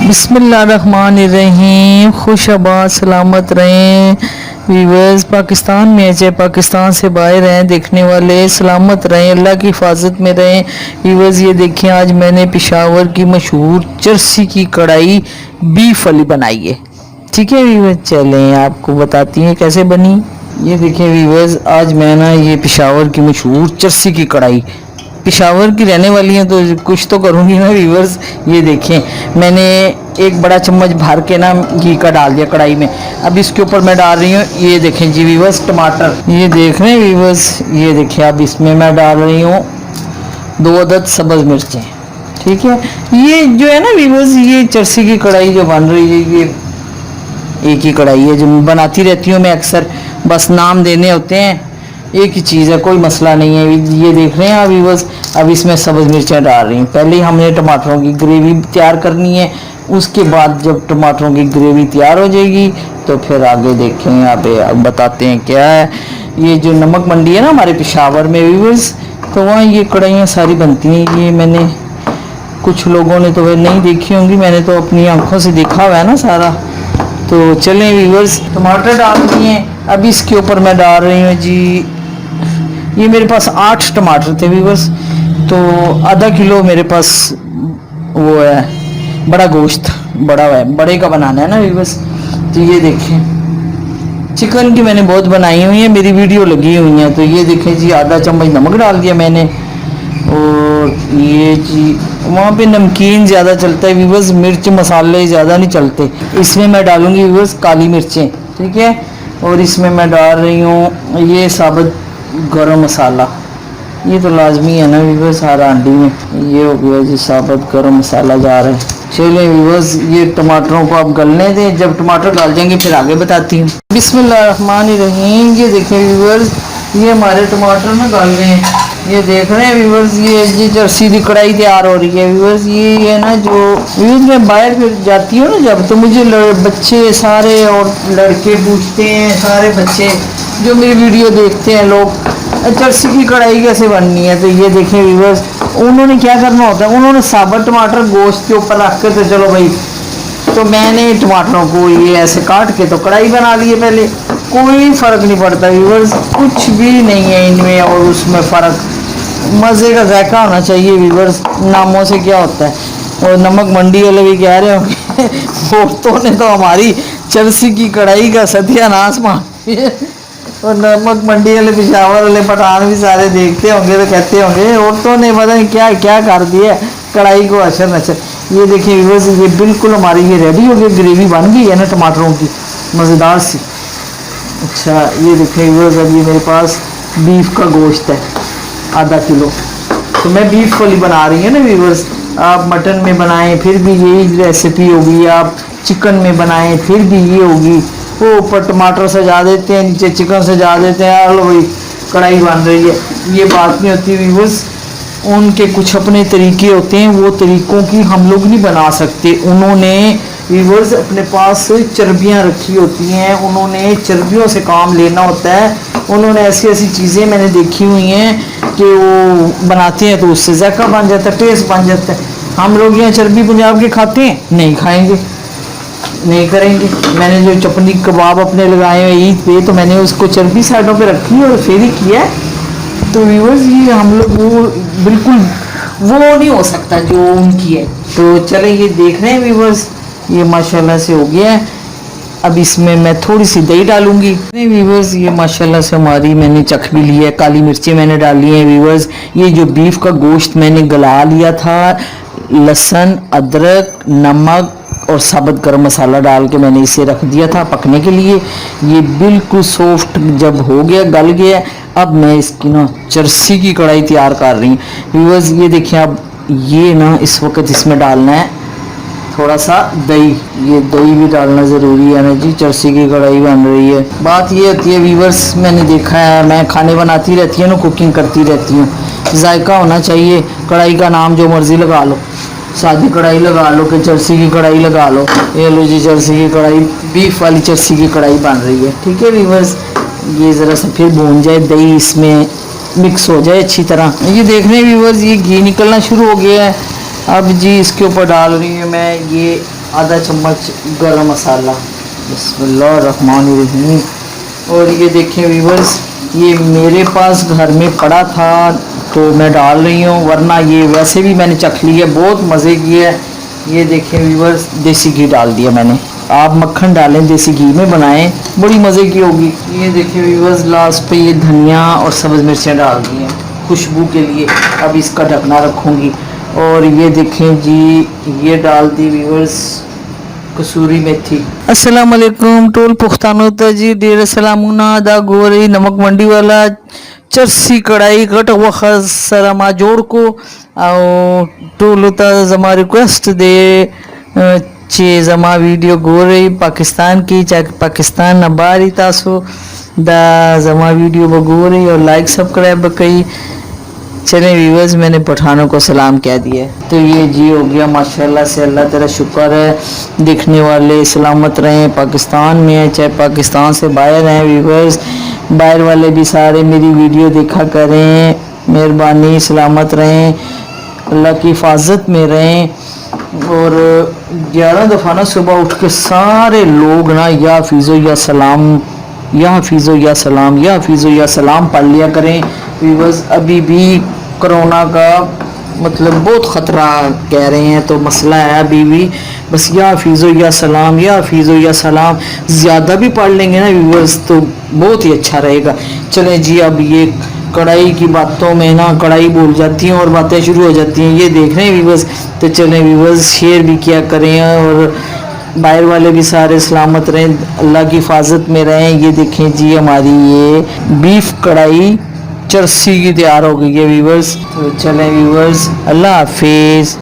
बिस्मिल्लाहिर्रहमानिर्रहीम। खुश आबाद सलामत रहें वीवर्स। पाकिस्तान में चाहे पाकिस्तान से बाहर रहें, देखने वाले सलामत रहें, अल्लाह की हिफाजत में रहें वीवर्स। ये देखें, आज मैंने पेशावर की मशहूर चरसी की कढ़ाई बीफ वाली बनाई है। ठीक है वीवर्स, चलें आपको बताती हैं कैसे बनी। ये देखें वीवर्स, आज मैं ना ये पेशावर की मशहूर चरसी की कढ़ाई, पेशावर की रहने वाली हैं तो कुछ तो करूँगी ना वीवर्स। ये देखें, मैंने एक बड़ा चम्मच भर के ना घी का डाल दिया कढ़ाई में। अब इसके ऊपर मैं डाल रही हूँ, ये देखें जी वीवर्स, टमाटर। ये देख रहे हैं वीवर्स, ये देखें अब इसमें मैं डाल रही हूँ 2 अदद सब्ज़ मिर्चें। ठीक है, ये जो है ना वीवर्स, ये चरसी की कढ़ाई जो बन रही है, ये एक ही कढ़ाई है जो बनाती रहती हूँ मैं अक्सर, बस नाम देने होते हैं, एक ही चीज़ है, कोई मसला नहीं है। ये देख रहे हैं आप व्यूअर्स, अब इसमें सब्ज़ मिर्चें डाल रही हूँ। पहले ही हमने टमाटरों की ग्रेवी तैयार करनी है, उसके बाद जब टमाटरों की ग्रेवी तैयार हो जाएगी तो फिर आगे देखें। यहाँ पे अब बताते हैं क्या है। ये जो नमक मंडी है ना हमारे पेशावर में व्यूअर्स, तो वहाँ ये कढ़ाइयाँ सारी बनती हैं। ये मैंने, कुछ लोगों ने तो वह नहीं देखी होंगी, मैंने तो अपनी आँखों से देखा हुआ है ना सारा। तो चलें व्यूअर्स, टमाटर डाल दिए। अब इसके ऊपर मैं डाल रही हूँ जी, ये मेरे पास 8 टमाटर थे व्यूअर्स, तो आधा किलो मेरे पास वो है बड़ा गोश्त, बड़ा है, बड़े का बनाना है ना व्यूअर्स। तो ये देखें, चिकन की मैंने बहुत बनाई हुई है, मेरी वीडियो लगी हुई है। तो ये देखें जी, आधा चम्मच नमक डाल दिया मैंने, और ये जी वहाँ पे नमकीन ज़्यादा चलता है व्यूअर्स, मिर्च मसाले ज़्यादा नहीं चलते। इसमें मैं डालूँगी व्यूअर्स काली मिर्चें, ठीक है। और इसमें मैं डाल रही हूँ ये साबुत गरम मसाला, ये तो लाजमी है ना व्यूअर्स, हर आंटी में ये हो गया जी, साबुत गरम मसाला जा रहा है। चलिए व्यूअर्स, ये टमाटरों को आप गलने दें, जब टमाटर डाल जाएंगे फिर आगे बताती हूँ। बिस्मिल्लाहिर्रहमानिर्रहीम। ये देखें व्यूअर्स, ये हमारे टमाटर ना गल गए हैं, ये देख रहे हैं व्यूअर्स। ये जी चरसी की कढ़ाई तैयार हो रही है व्यूअर्स। ये है ना जो व्यूअर्स, मैं बाहर फिर जाती हूँ ना जब, तो मुझे बच्चे सारे और लड़के पूछते हैं, सारे बच्चे जो मेरी वीडियो देखते हैं लोग, चरसी की कढ़ाई कैसे बननी है। तो ये देखें व्यूअर्स, उन्होंने क्या करना होता है, उन्होंने साबुत टमाटर गोश्त के ऊपर रख के, तो चलो भाई, तो मैंने टमाटरों को ये ऐसे काट के तो कढ़ाई बना ली है पहले। कोई फ़र्क नहीं पड़ता व्यूअर्स, कुछ भी नहीं है इनमें और उसमें फ़र्क। मज़े का जायका होना चाहिए व्यूअर्स, नामों से क्या होता है। और नमक मंडी वाले भी कह रहे होंगे औरतों ने तो हमारी चरसी की कढ़ाई का सत्यानाश मान दिया। और नमक मंडी वाले, पेशावर वाले, पठान भी सारे देखते होंगे तो कहते होंगे औरतों ने पता नहीं क्या क्या कर दिया कढ़ाई को अशर नशर। ये देखिए व्यूअर्स, ये बिल्कुल हमारी ये रेडी हो गई, ग्रेवी बन गई है ना टमाटरों की, मज़ेदार सी। अच्छा, ये देखिए व्यूअर्स, अब ये मेरे पास बीफ का गोश्त है आधा किलो, तो मैं बीफ वाली बना रही हूँ ना व्यूअर्स। आप मटन में बनाएं फिर भी यही रेसिपी होगी, आप चिकन में बनाएं फिर भी ये होगी। वो ऊपर टमाटर सजा देते हैं, नीचे चिकन सजा देते हैं, लो भाई कढ़ाई बन रही है। ये बात नहीं होती व्यूअर्स, उनके कुछ अपने तरीके होते हैं, वो तरीक़ों की हम लोग नहीं बना सकते। उन्होंने व्यूअर्स अपने पास चर्बियाँ रखी होती हैं, उन्होंने चर्बियों से काम लेना होता है। उन्होंने ऐसी ऐसी चीज़ें मैंने देखी हुई हैं कि वो बनाते हैं तो उससे ज़ायका बन जाता है, टेस्ट बन जाता है। हम लोग यहाँ चर्बी पंजाब के खाते हैं, नहीं खाएंगे, नहीं करेंगे। मैंने जो चपनी कबाब अपने लगाए हैं ईद पे, तो मैंने उसको चर्बी साइडों पे रखी और फिर ही किया है। तो व्यूअर्स, ये हम लोग वो बिल्कुल वो नहीं हो सकता जो उनकी है। तो चले, ये देख रहे हैं व्यूअर्स, ये माशाल्लाह से हो गया है। अब इसमें मैं थोड़ी सी दही डालूंगी व्यूअर्स। ये माशाल्लाह से हमारी, मैंने चख भी लिया है, काली मिर्ची मैंने डाली है व्यूअर्स। ये जो बीफ का गोश्त मैंने गला लिया था, लहसुन, अदरक, नमक और साबुत गरम मसाला डाल के मैंने इसे रख दिया था पकने के लिए। ये बिल्कुल सॉफ्ट जब हो गया, गल गया, अब मैं इसकी ना चरसी की कढ़ाई तैयार कर रही हूँ व्यूअर्स। ये देखिए, अब ये ना इस वक्त इसमें डालना है थोड़ा सा दही, ये दही भी डालना ज़रूरी है ना जी, चरसी की कढ़ाई बन रही है। बात ये होती है व्यूअर्स, मैंने देखा है, मैं खाने बनाती रहती हूँ ना, कुकिंग करती रहती हूँ, जायका होना चाहिए। कढ़ाई का नाम जो मर्ज़ी लगा लो, सादी कढ़ाई लगा लो कि चरसी की कढ़ाई लगा लो। ये लो जी, चरसी की कढ़ाई, बीफ वाली चरसी की कढ़ाई बन रही है। ठीक है व्यूअर्स, ये ज़रा सा फिर भून जाए, दही इसमें मिक्स हो जाए अच्छी तरह। ये देख रहे हैं व्यूअर्स, ये घी निकलना शुरू हो गया है। अब जी इसके ऊपर डाल रही हूँ मैं ये आधा चम्मच गरम मसाला, बिस्मिल्लाहिर्रहमानिर्रहीम। और ये देखें व्यूवर्स, ये मेरे पास घर में पड़ा था तो मैं डाल रही हूँ, वरना ये वैसे भी मैंने चख ली है, बहुत मज़े की है। ये देखें व्यूवर्स, देसी घी डाल दिया मैंने। आप मक्खन डालें, देसी घी में बनाएं, बड़ी मज़े की होगी। ये देखें व्यूवर्स, लास्ट पे ये धनिया और सब्ज़ मिर्चें डाल दी हैं खुशबू के लिए। अब इसका ढकना रखूँगी। और ये देखें जी, ये डाल दी व्यूवर्स कसूरी मेथी। अस्सलाम वालेकुम टोल पुख्तानो जी, डेर सलामुना दा गोरी नमक मंडी वाला चरसी कढ़ाई कट वख सरमा जोड़ को टोल होता जमा रिक्वेस्ट दे चे जमा वीडियो गोरे पाकिस्तान की चाहे पाकिस्तान न बारी तासो दा जमा वीडियो बगोरे और लाइक सब्सक्राइब कई। चले व्यूवर्स, मैंने पठानों को सलाम कह दिया। तो ये जी हो गया माशाल्लाह से, अल्लाह तेरा शुक्र है। देखने वाले सलामत रहें, पाकिस्तान में है चाहे पाकिस्तान से बाहर हैं व्यूवर्स, बाहर वाले भी सारे मेरी वीडियो देखा करें, मेहरबानी, सलामत रहें, अल्लाह की हिफाजत में रहें। और 11 दफ़ा ना सुबह उठ के सारे लोग ना या हफीज़ो या सलाम, या हफीज़ो या सलाम, या हफीज़ो या सलाम पढ़ लिया करें व्यूवर्स। अभी भी कोरोना का मतलब बहुत ख़तरा कह रहे हैं, तो मसला है अभी भी। बस या हफीज़ो या सलाम, या हफीज़ो या सलाम ज़्यादा भी पढ़ लेंगे ना व्यूवर्स तो बहुत ही अच्छा रहेगा। चलें जी, अब ये कढ़ाई की बातों में ना कढ़ाई बोल जाती हैं और बातें शुरू हो जाती हैं, ये देख रहे हैं व्यूवर्स। तो चलें व्यूवर्स, शेयर भी किया करें और बाहर वाले भी सारे सलामत रहें, अल्लाह की हिफाजत में रहें। ये देखें जी, हमारी ये बीफ कढ़ाई चरसी की तैयार हो गई है व्यूवर्स। तो चलें व्यूवर्स, अल्लाह हाफिज़।